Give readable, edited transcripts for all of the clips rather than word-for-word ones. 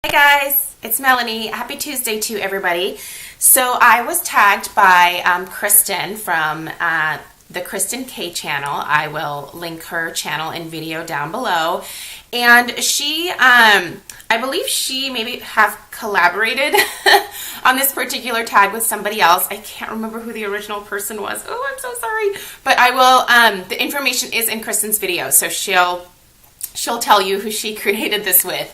Hey guys, it's Melanie. Happy Tuesday to everybody. So I was tagged by Kristen from the Kristen K channel. I will link her channel and video down below. And she, I believe she maybe have collaborated on this particular tag with somebody else. I can't remember who the original person was. Oh, I'm so sorry. But I will, the information is in Kristen's video, so she'll tell you who she created this with.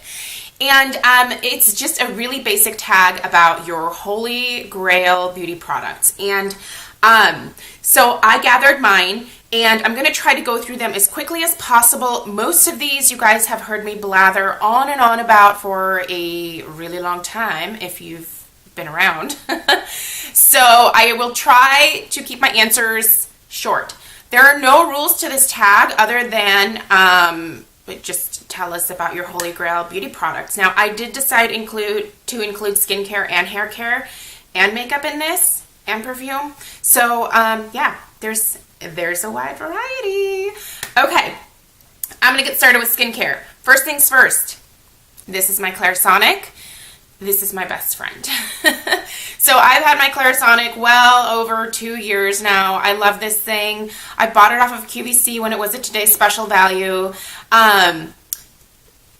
And it's just a really basic tag about your holy grail beauty products. And so I gathered mine, and I'm going to try to go through them as quickly as possible. Most of these you guys have heard me blather on and on about for a really long time, if you've been around. So I will try to keep my answers short. There are no rules to this tag other than just tell us about your holy grail beauty products. Now, I did decide to include skincare and hair care and makeup in this, and perfume. So, yeah, there's a wide variety. Okay, I'm going to get started with skincare. First things first, this is my Clarisonic. This is my best friend. So I've had my Clarisonic well over 2 years now. I love this thing. I bought it off of QVC when it was a Today Special value.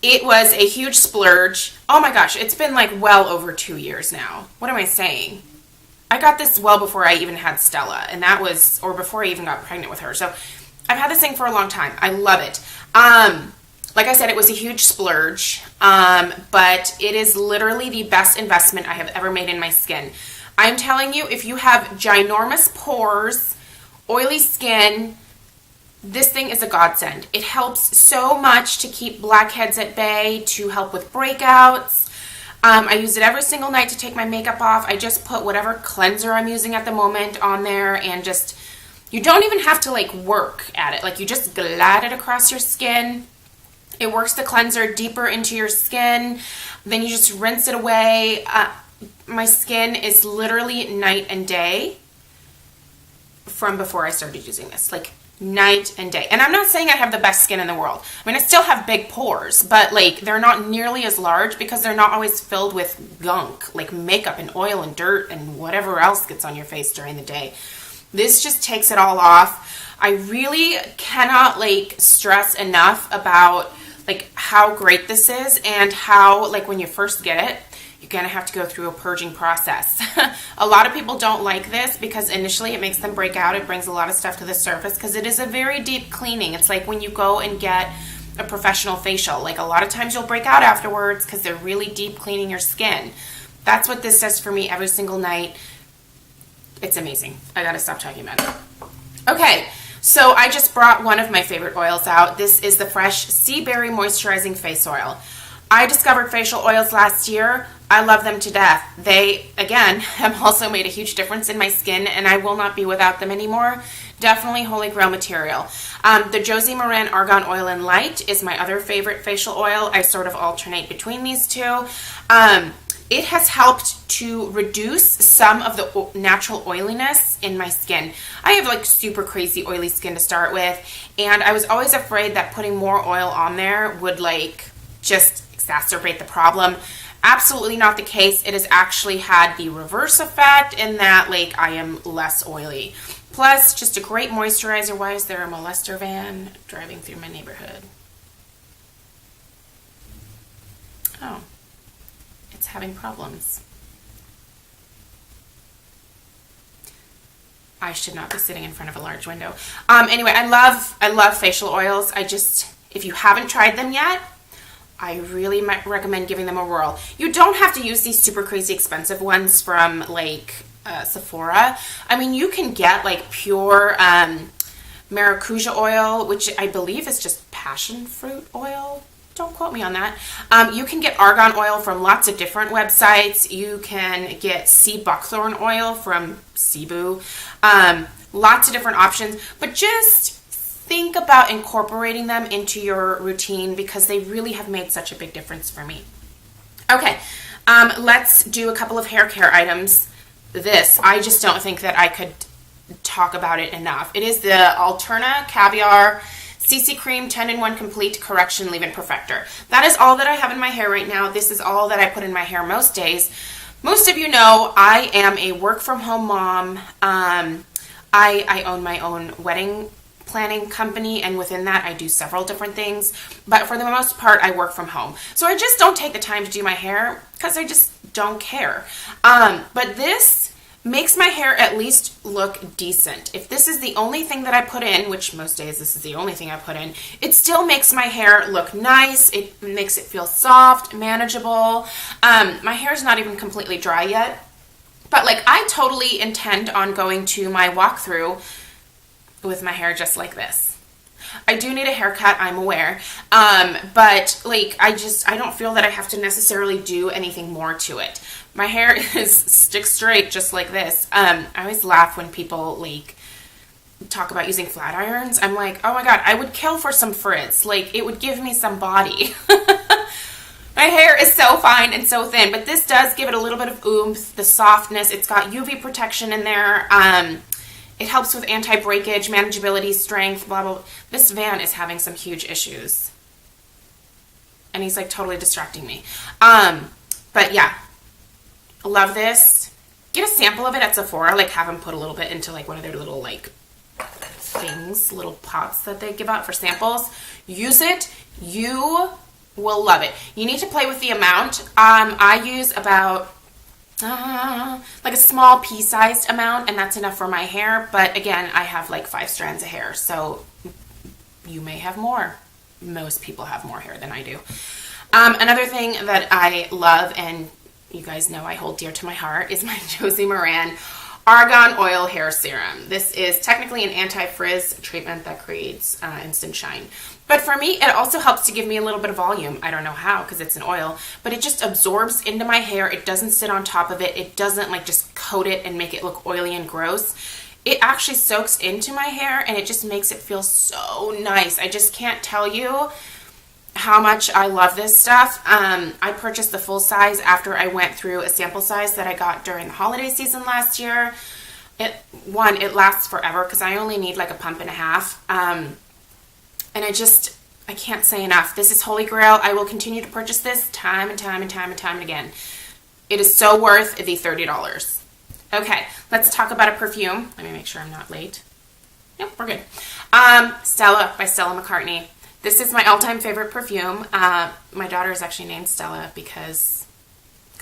It was a huge splurge. Oh my gosh, it's been like well over 2 years now. What am I saying? I got this well before I even had Stella, and that was, or before I even got pregnant with her. So I've had this thing for a long time. I love it. Like I said, it was a huge splurge, but it is literally the best investment I have ever made in my skin. I'm telling you, if you have ginormous pores, oily skin, this thing is a godsend. It helps so much to keep blackheads at bay, to help with breakouts. I use it every single night to take my makeup off. I just put whatever cleanser I'm using at the moment on there, and just, you don't even have to like work at it. Like, you just glide it across your skin. It works the cleanser deeper into your skin. Then you just rinse it away. My skin is literally night and day from before I started using this. Like, night and day. And I'm not saying I have the best skin in the world. I mean, I still have big pores, but like, they're not nearly as large because they're not always filled with gunk, like makeup and oil and dirt and whatever else gets on your face during the day. This just takes it all off. I really cannot like stress enough about like how great this is, and how like when you first get it, you're gonna have to go through a purging process. A lot of people don't like this because initially it makes them break out. It brings a lot of stuff to the surface because it is a very deep cleaning. It's like when you go and get a professional facial. Like, a lot of times you'll break out afterwards because they're really deep cleaning your skin. That's what this does for me every single night. It's amazing. I gotta stop talking about it. Okay. So I just brought one of my favorite oils out. This is the Fresh Sea Berry Moisturizing Face Oil. I discovered facial oils last year. I love them to death. They, again, have also made a huge difference in my skin, and I will not be without them anymore. Definitely holy grail material. The Josie Maran Argan Oil and Light is my other favorite facial oil. I sort of alternate between these two. It has helped to reduce some of the natural oiliness in my skin. I have like super crazy oily skin to start with, and I was always afraid that putting more oil on there would like just exacerbate the problem. Absolutely not the case. It has actually had the reverse effect in that like I am less oily. Plus, just a great moisturizer. Why is there a molester van driving through my neighborhood? Oh. It's having problems. I should not be sitting in front of a large window. Anyway, I love facial oils. If you haven't tried them yet, I really might recommend giving them a whirl. You don't have to use these super crazy expensive ones from like Sephora. I mean, you can get like pure maracuja oil, which I believe is just passion fruit oil. Don't quote me on that. You can get argan oil from lots of different websites. You can get sea buckthorn oil from Cebu. Lots of different options. But just think about incorporating them into your routine because they really have made such a big difference for me. Okay, let's do a couple of hair care items. I just don't think that I could talk about it enough. It is the Alterna Caviar CC Cream 10-in-1 Complete Correction Leave-In Perfector. That is all that I have in my hair right now. This is all that I put in my hair most days. Most of you know I am a work-from-home mom. I own my own wedding planning company, and within that I do several different things, but for the most part I work from home, so I just don't take the time to do my hair because I just don't care. But this makes my hair at least look decent. If this is the only thing that I put in, which most days this is the only thing I put in, it still makes my hair look nice. It makes it feel soft, manageable. My hair is not even completely dry yet, but like I totally intend on going to my walkthrough with my hair just like this. I do need a haircut, I'm aware, but like I don't feel that I have to necessarily do anything more to it. My hair is stick straight just like this. I always laugh when people like talk about using flat irons. I'm like, oh my god, I would kill for some frizz. Like it would give me some body. My hair is so fine and so thin, but this does give it a little bit of oomph, the softness. It's got UV protection in there. It helps with anti-breakage, manageability, strength, blah, blah, blah. This van is having some huge issues. And he's like totally distracting me. But yeah, love this. Get a sample of it at Sephora. Like have them put a little bit into like one of their little like things, little pots that they give out for samples. Use it. You will love it. You need to play with the amount. I use about like a small pea-sized amount, and that's enough for my hair, but again, I have like 5 strands of hair, so you may have more. Most people have more hair than I do. Another thing that I love, and you guys know I hold dear to my heart, is my Josie Maran Argan Oil Hair Serum. This is technically an anti-frizz treatment that creates instant shine. But for me, it also helps to give me a little bit of volume. I don't know how because it's an oil, but it just absorbs into my hair. It doesn't sit on top of it. It doesn't like just coat it and make it look oily and gross. It actually soaks into my hair and it just makes it feel so nice. I just can't tell you how much I love this stuff. I purchased the full size after I went through a sample size that I got during the holiday season last year. It lasts forever because I only need like a pump and a half. And I can't say enough. This is Holy Grail. I will continue to purchase this time and time and time and time again. It is so worth the $30. Okay, let's talk about a perfume. Let me make sure I'm not late. Nope, we're good. Stella by Stella McCartney. This is my all-time favorite perfume. My daughter is actually named Stella because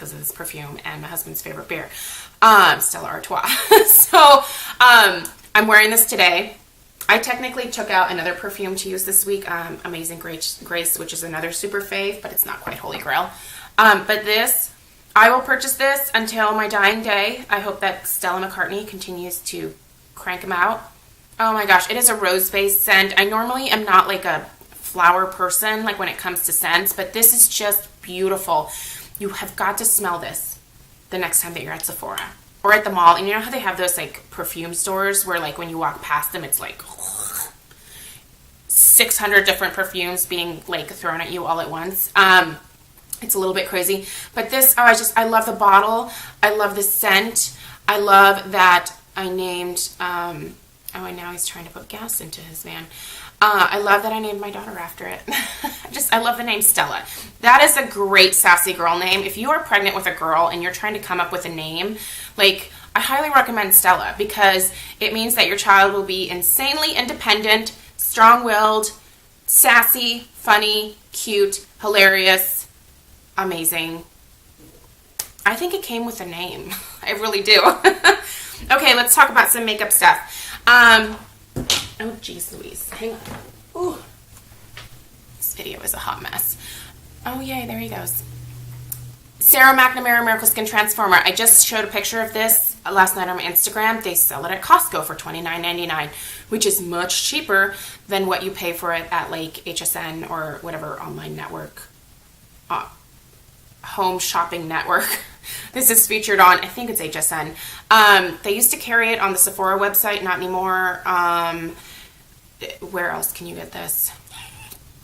of this perfume, and my husband's favorite beer, Stella Artois. So I'm wearing this today. I technically took out another perfume to use this week, Amazing Grace, which is another super fave, but it's not quite Holy Grail. But this, I will purchase this until my dying day. I hope that Stella McCartney continues to crank them out. Oh my gosh, it is a rose-based scent. I normally am not like a flower person, like when it comes to scents, but this is just beautiful. You have got to smell this the next time that you're at Sephora or at the mall. And you know how they have those like perfume stores where like when you walk past them, it's like 600 different perfumes being like thrown at you all at once. It's a little bit crazy, but this, I love the bottle. I love the scent. I love that I named, and now he's trying to put gas into his van. I love that I named my daughter after it. I love the name Stella. That is a great sassy girl name. If you are pregnant with a girl and you're trying to come up with a name, like, I highly recommend Stella because it means that your child will be insanely independent, strong-willed, sassy, funny, cute, hilarious, amazing. I think it came with a name. I really do. Okay, let's talk about some makeup stuff. Oh, geez Louise. Hang on. Ooh. This video is a hot mess. Oh, yay, there he goes. Sarah McNamara Miracle Skin Transformer. I just showed a picture of this last night on my Instagram. They sell it at Costco for $29.99, which is much cheaper than what you pay for it at like HSN or whatever online network, home shopping network this is featured on. I think it's HSN. They used to carry it on the Sephora website, not anymore. Where else can you get this?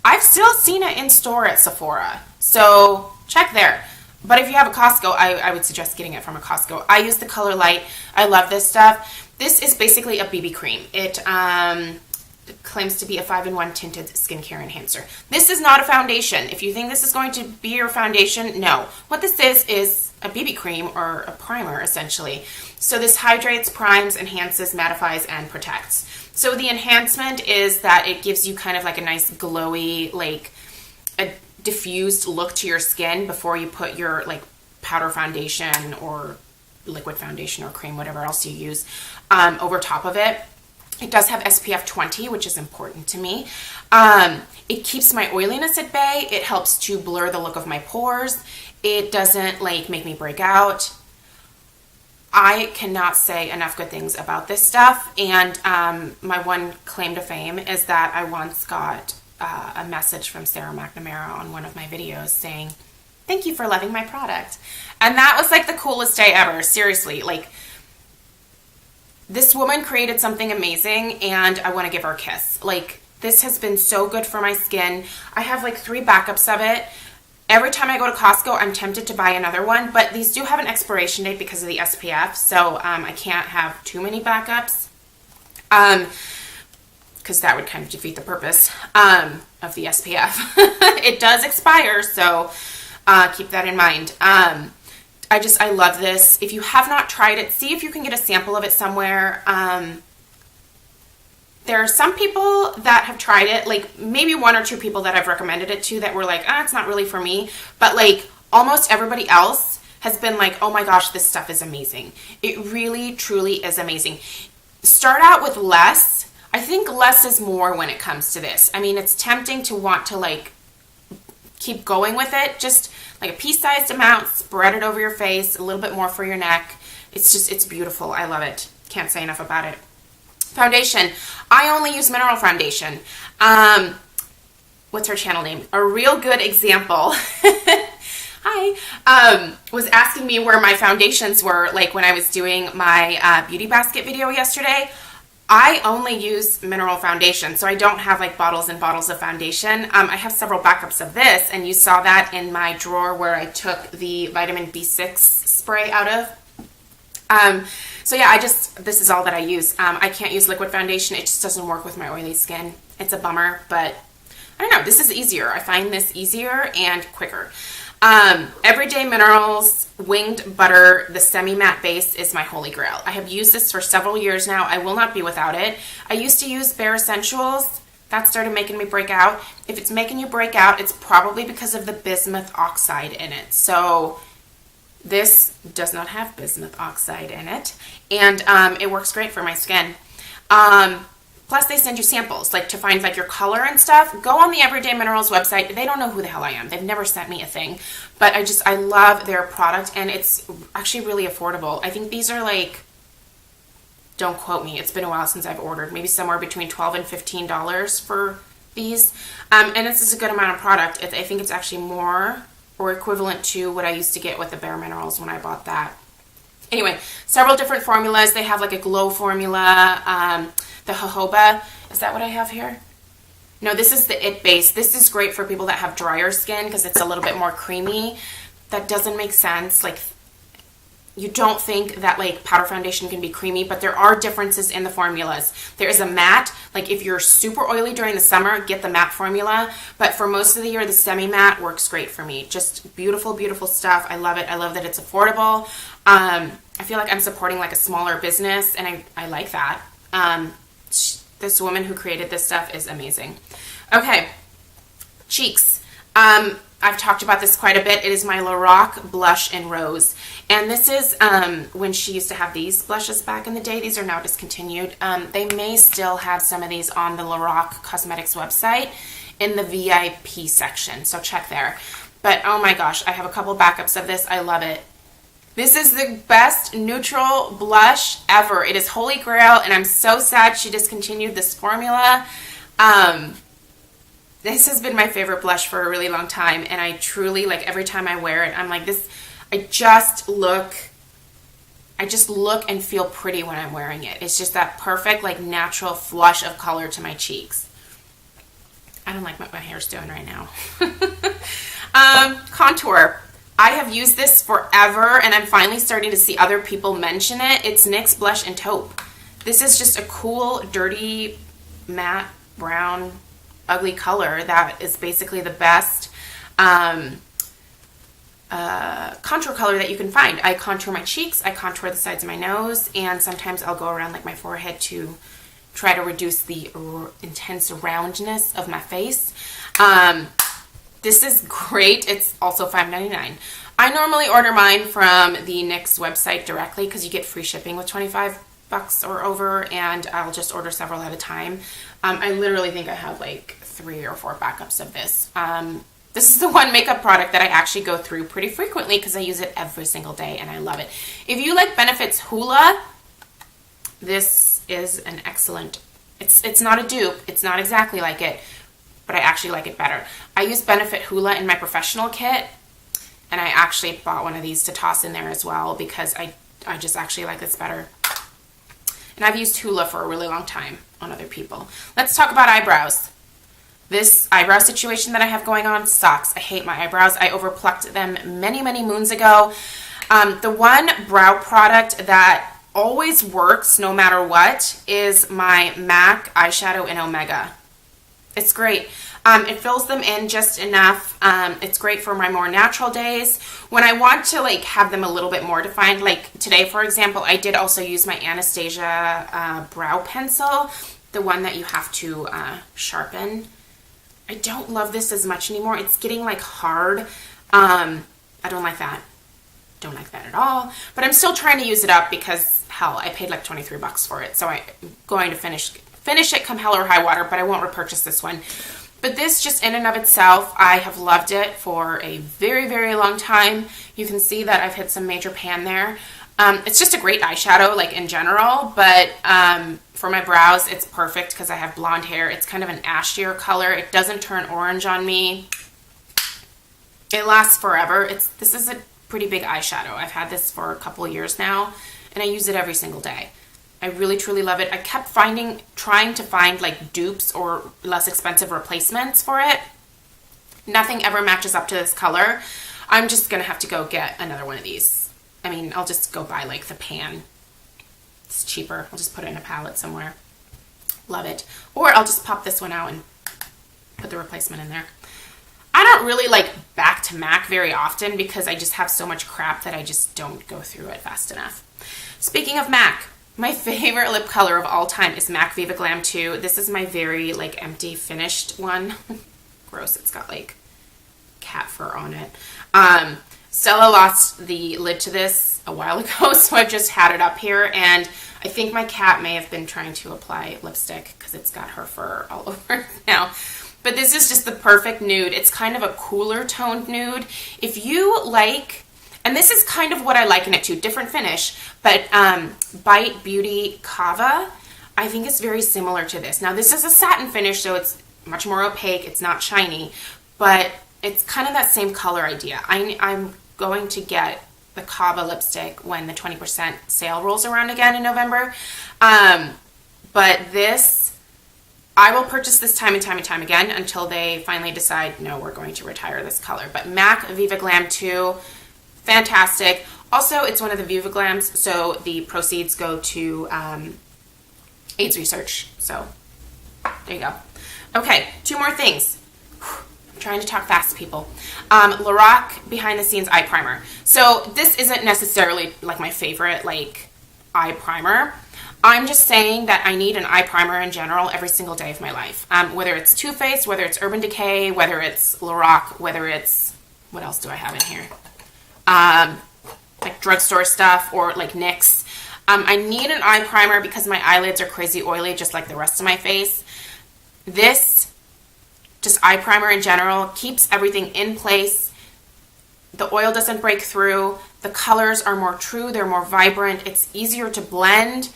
I've still seen it in store at Sephora, so check there. But if you have a Costco, I would suggest getting it from a Costco. I use the Color Light. I love this stuff. This is basically a BB cream. It claims to be a 5-in-1 tinted skincare enhancer. This is not a foundation. If you think this is going to be your foundation, no. What this is a BB cream or a primer, essentially. So this hydrates, primes, enhances, mattifies, and protects. So the enhancement is that it gives you kind of like a nice glowy, like a diffused look to your skin before you put your like powder foundation or liquid foundation or cream, whatever else you use, over top of it. It does have SPF 20, which is important to me. It keeps my oiliness at bay. It helps to blur the look of my pores. It doesn't like make me break out. I cannot say enough good things about this stuff. And my one claim to fame is that I once got a message from Sarah McNamara on one of my videos saying, "Thank you for loving my product." And that was like the coolest day ever. Seriously, like, this woman created something amazing and I want to give her a kiss. Like, this has been so good for my skin. I have like 3 backups of it. Every time I go to Costco, I'm tempted to buy another one, but these do have an expiration date because of the SPF, so I can't have too many backups, because that would kind of defeat the purpose of the SPF. It does expire, so keep that in mind. I love this. If you have not tried it, see if you can get a sample of it somewhere. There are some people that have tried it, like maybe 1 or 2 people that I've recommended it to that were like, it's not really for me. But like almost everybody else has been like, oh my gosh, this stuff is amazing. It really, truly is amazing. Start out with less. I think less is more when it comes to this. I mean, it's tempting to want to like keep going with it. Just like a pea-sized amount, spread it over your face, a little bit more for your neck. It's beautiful. I love it. Can't say enough about it. Foundation. I only use mineral foundation. What's her channel name? A Real Good Example. Hi. Was asking me where my foundations were, like when I was doing my beauty basket video yesterday. I only use mineral foundation, so I don't have like bottles and bottles of foundation. I have several backups of this, and you saw that in my drawer where I took the vitamin B6 spray out of. So yeah, this is all that I use. I can't use liquid foundation. It just doesn't work with my oily skin. It's a bummer, but I don't know. This is easier. I find this easier and quicker. Everyday Minerals Winged Butter, the semi-matte base, is my holy grail. I have used this for several years now. I will not be without it. I used to use Bare Essentials. That started making me break out. If it's making you break out, it's probably because of the bismuth oxide in it. So this does not have bismuth oxide in it, and it works great for my skin. Plus, they send you samples, like to find like your color and stuff. Go on the Everyday Minerals website. They don't know who the hell I am. They've never sent me a thing, but I love their product, and it's actually really affordable. I think these are like, don't quote me, it's been a while since I've ordered, maybe somewhere between $12 and $15 for these, and this is a good amount of product. I think it's actually more or equivalent to what I used to get with the Bare Minerals when I bought that. Anyway, several different formulas. They have like a glow formula, the jojoba. Is that what I have here? No, this is the It Base. This is great for people that have drier skin because it's a little bit more creamy. That doesn't make sense. Like, you don't think that like powder foundation can be creamy, but there are differences in the formulas. There is a matte, like if you're super oily during the summer, get the matte formula, but for most of the year, the semi-matte works great for me. Just beautiful, beautiful stuff. I love it. I love that it's affordable. I feel like I'm supporting like a smaller business, and I like that. This woman who created this stuff is amazing. Okay, cheeks. I've talked about this quite a bit. It is my Lorac Blush in Rose. And this is when she used to have these blushes back in the day. These are now discontinued. They may still have some of these on the Lorac Cosmetics website in the VIP section, so check there. But oh my gosh, I have a couple backups of this. I love it. This is the best neutral blush ever. It is holy grail, and I'm so sad she discontinued this formula. This has been my favorite blush for a really long time, and I truly, like, every time I wear it, I'm like this, I just look and feel pretty when I'm wearing it. It's just that perfect, like, natural flush of color to my cheeks. I don't like what my hair's doing right now. Contour. I have used this forever, and I'm finally starting to see other people mention it. It's NYX Blush and Taupe. This is just a cool, dirty, matte brown, ugly color that is basically the best contour color that you can find. I contour my cheeks, I contour the sides of my nose, and sometimes I'll go around like my forehead to try to reduce the intense roundness of my face. This is great. It's also $5.99. I normally order mine from the NYX website directly because you get free shipping with $25 or over, and I'll just order several at a time. I literally think I have like 3 or 4 backups of this. This is the one makeup product that I actually go through pretty frequently because I use it every single day and I love it. If you like Benefit's Hoola, this is an excellent, it's not a dupe, it's not exactly like it, but I actually like it better. I use Benefit Hoola in my professional kit, and I actually bought one of these to toss in there as well because I just actually like this better. And I've used Hoola for a really long time on other people. Let's talk about eyebrows. This eyebrow situation that I have going on sucks. I hate my eyebrows. I overplucked them many, many moons ago. The one brow product that always works no matter what is my MAC eyeshadow in Omega. It's great. It fills them in just enough. It's great for my more natural days. When I want to like have them a little bit more defined, like today, for example, I did also use my Anastasia brow pencil, the one that you have to sharpen. I don't love this as much anymore. It's getting like hard. I don't like that. Don't like that at all. But I'm still trying to use it up because, hell, I paid like $23 for it. So I'm going to finish it come hell or high water, but I won't repurchase this one. But this just in and of itself, I have loved it for a very, very long time. You can see that I've hit some major pan there. It's just a great eyeshadow, like in general, but for my brows, it's perfect because I have blonde hair. It's kind of an ashier color. It doesn't turn orange on me. It lasts forever. This is a pretty big eyeshadow. I've had this for a couple of years now, and I use it every single day. I really, truly love it. I kept trying to find like dupes or less expensive replacements for it. Nothing ever matches up to this color. I'm just going to have to go get another one of these. I mean, I'll just go buy like the pan. It's cheaper. I'll just put it in a palette somewhere. Love it. Or I'll just pop this one out and put the replacement in there. I don't really like back to MAC very often because I just have so much crap that I just don't go through it fast enough. Speaking of MAC, my favorite lip color of all time is MAC Viva Glam 2. This is my very like empty finished one. Gross, it's got like cat fur on it. Stella lost the lid to this a while ago, so I've just had it up here, and I think my cat may have been trying to apply lipstick because it's got her fur all over it now. But this is just the perfect nude. It's kind of a cooler toned nude. If you like, and this is kind of what I liken it to, different finish, but Bite Beauty Kava, I think it's very similar to this. Now this is a satin finish, so it's much more opaque, it's not shiny, but it's kind of that same color idea. I'm going to get the Kava lipstick when the 20% sale rolls around again in November. But this, I will purchase this time and time and time again until they finally decide, no, we're going to retire this color. But MAC Viva Glam 2, fantastic. Also, it's one of the Viva Glams, so the proceeds go to AIDS research. So there you go. Okay, 2 more things. I'm trying to talk fast, people. Lorac Behind the Scenes Eye Primer. So this isn't necessarily like my favorite like eye primer. I'm just saying that I need an eye primer in general every single day of my life. Whether it's Too Faced, whether it's Urban Decay, whether it's Lorac, whether it's, what else do I have in here? Like drugstore stuff or like NYX. I need an eye primer because my eyelids are crazy oily just like the rest of my face. This, just eye primer in general, keeps everything in place. The oil doesn't break through. The colors are more true. They're more vibrant. It's easier to blend.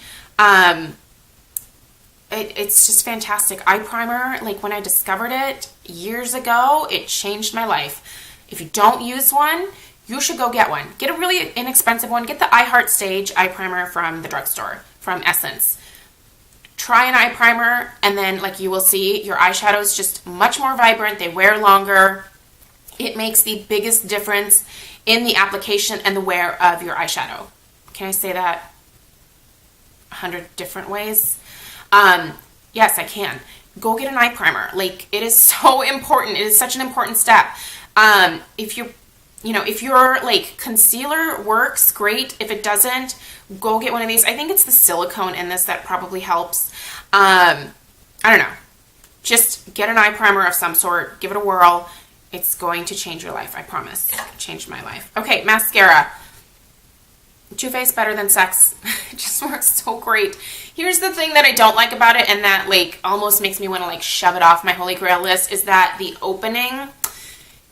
It's just fantastic. Eye primer, like when I discovered it years ago, it changed my life. If you don't use one, you should go get one. Get a really inexpensive one. Get the I Heart Stage eye primer from the drugstore, from Essence. Try an eye primer, and then like you will see, your eyeshadows just much more vibrant. They wear longer. It makes the biggest difference in the application and the wear of your eyeshadow. Can I say that 100 different ways? Yes, I can. go get an eye primer. Like, it is so important. It is such an important step. If your like concealer works, great. If it doesn't, go get one of these. I think it's the silicone in this that probably helps. I don't know. Just get an eye primer of some sort. Give it a whirl. It's going to change your life. I promise. It changed my life. Okay, mascara. Too Faced Better Than Sex. It just works so great. Here's the thing that I don't like about it, and that like almost makes me want to like shove it off my Holy Grail list, is that the opening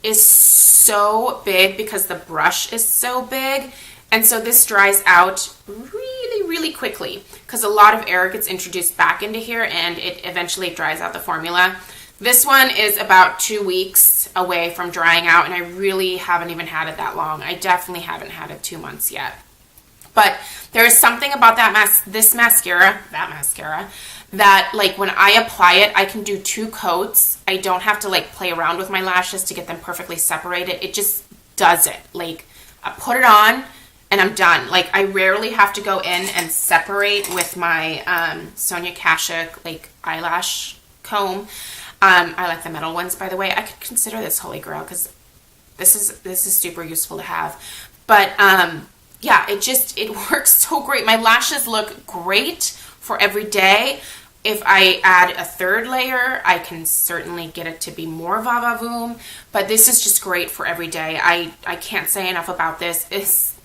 is so big because the brush is so big. And so this dries out really, really quickly because a lot of air gets introduced back into here and it eventually dries out the formula. This one is about 2 weeks away from drying out, and I really haven't even had it that long. I definitely haven't had it 2 months yet. But there is something about this mascara, that like when I apply it, I can do 2 coats. I don't have to like play around with my lashes to get them perfectly separated. It just does it. Like, I put it on and I'm done. Like, I rarely have to go in and separate with my Sonia Kashuk like eyelash comb. I like the metal ones, by the way. I could consider this Holy Grail because this is super useful to have. But yeah, it works so great. My lashes look great for every day. If I add a 3rd layer, I can certainly get it to be more va-va-voom. But this is just great for every day. I can't say enough about this.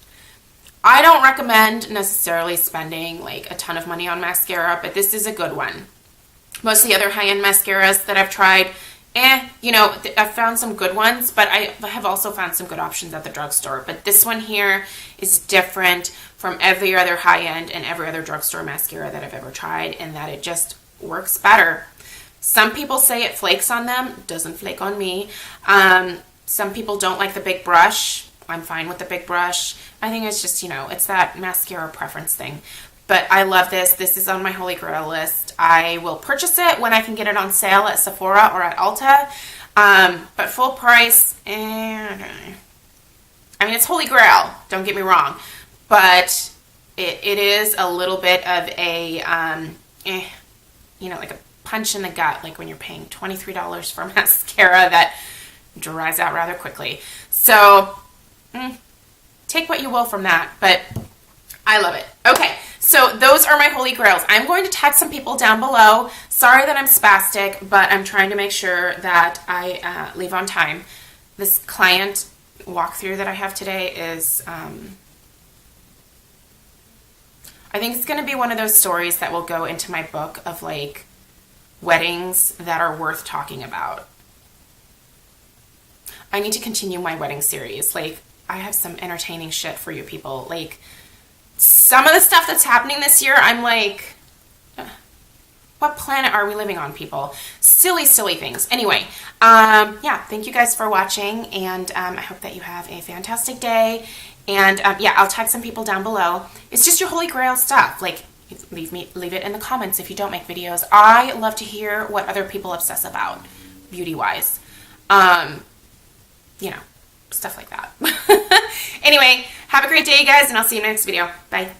I don't recommend necessarily spending like a ton of money on mascara, but this is a good one. Most of the other high-end mascaras that I've tried, I've found some good ones, but I have also found some good options at the drugstore. But this one here is different from every other high-end and every other drugstore mascara that I've ever tried, in that it just works better. Some people say it flakes on them. Doesn't flake on me. Some people don't like the big brush. I'm fine with the big brush. I think it's just, it's that mascara preference thing. But I love this. This is on my Holy Grail list. I will purchase it when I can get it on sale at Sephora or at Ulta. But full price, I mean, it's Holy Grail. Don't get me wrong. But it is a little bit of a, like a punch in the gut. Like when you're paying $23 for mascara that dries out rather quickly. So, take what you will from that. But I love it. Okay. So those are my Holy Grails. I'm going to tag some people down below. Sorry that I'm spastic, but I'm trying to make sure that I leave on time. This client walkthrough that I have today is, I think it's going to be one of those stories that will go into my book of like weddings that are worth talking about. I need to continue my wedding series. Like, I have some entertaining shit for you people. Like, some of the stuff that's happening this year, I'm like, what planet are we living on, people? Silly, silly things. Anyway, yeah, thank you guys for watching, and I hope that you have a fantastic day. And yeah, I'll tag some people down below. It's just your Holy Grail stuff. Like, leave it in the comments if you don't make videos. I love to hear what other people obsess about, beauty-wise. Stuff like that. Anyway, have a great day, you guys, and I'll see you in the next video. Bye.